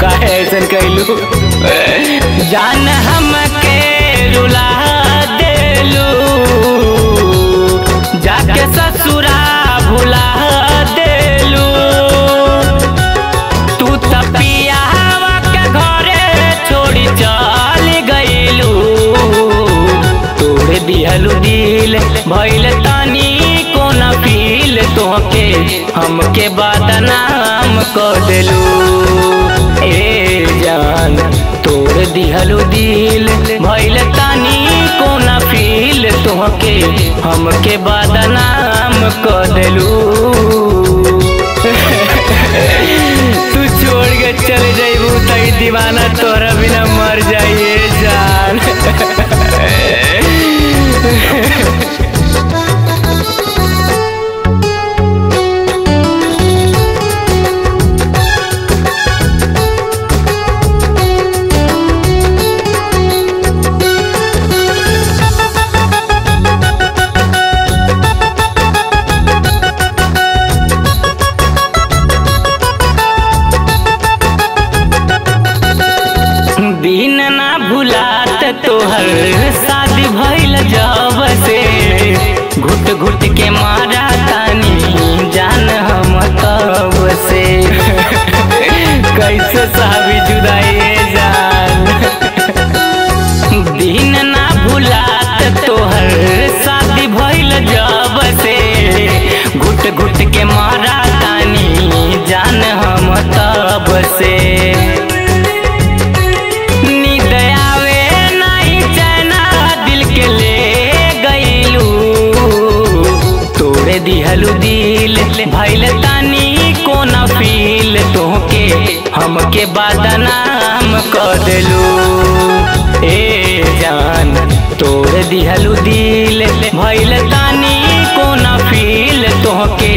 काहे ऐसन कैलू जान हमके रुला देलू जाके ससुरा भुला देलू तू तपियावा के घरे छोड़ी चल गईलू तोड़ दिहलू दिल भइल तानी कोना फील तोहके हमके बदनाम कर देलू ए जान तोड़ दिहलू दिल भइल तानी कोना फील तोहके हमके बदनाम कर देलू तू छोड़ के चले जाइबू त दीवाना तोरा बिना मर जाइए जान। दिन ना भुलात तोहर शादी भइल जब से घुट घुट के मारा तानी जान हम तब से कैसे साबी जुदाई जान। दिन ना भुलात तोहर शादी भइल जब से घुट घुट के मारा तानी जान हम तब से दिहलू दिल भइल तानी कोना फील तोहके हमके बदनाम कर देलू ए जान तोड़ दिहलू दिल भइल तानी कोना फील तोहके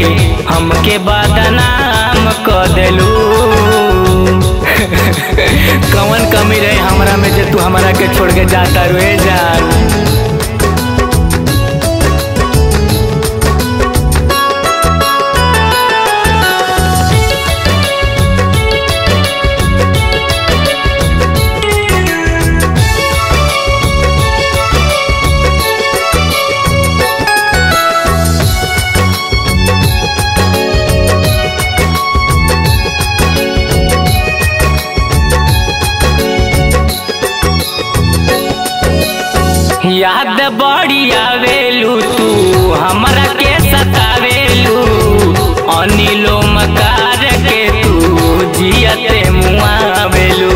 हमके बदनाम कर देलू कौन कमी रहे हमरा में जे तू हमरा के छोड़ के जाता रुए जान। याद बड़ी आवेलू तू हमरा के सतावेलू अनिलो मकार के तू जियते मुआवेलू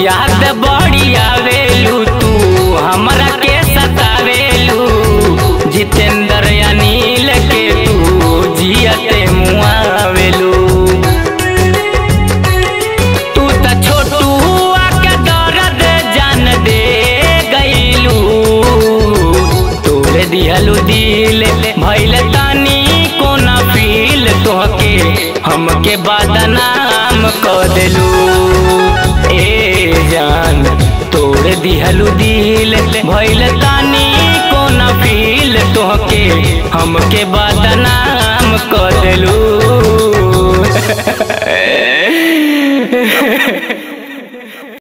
याद बड़ी आवेलू तू हमरा के सतावेलू जितेंद्र अनिल के तू जियते मुआवेलू दिहलू दिल भइल तानी कोना फील तोहके हमके बदनाम कर देलू ए जान तोड़ दिहलू दिल भइल तानी कोना फील तोहके हमके बदनाम कर देलू।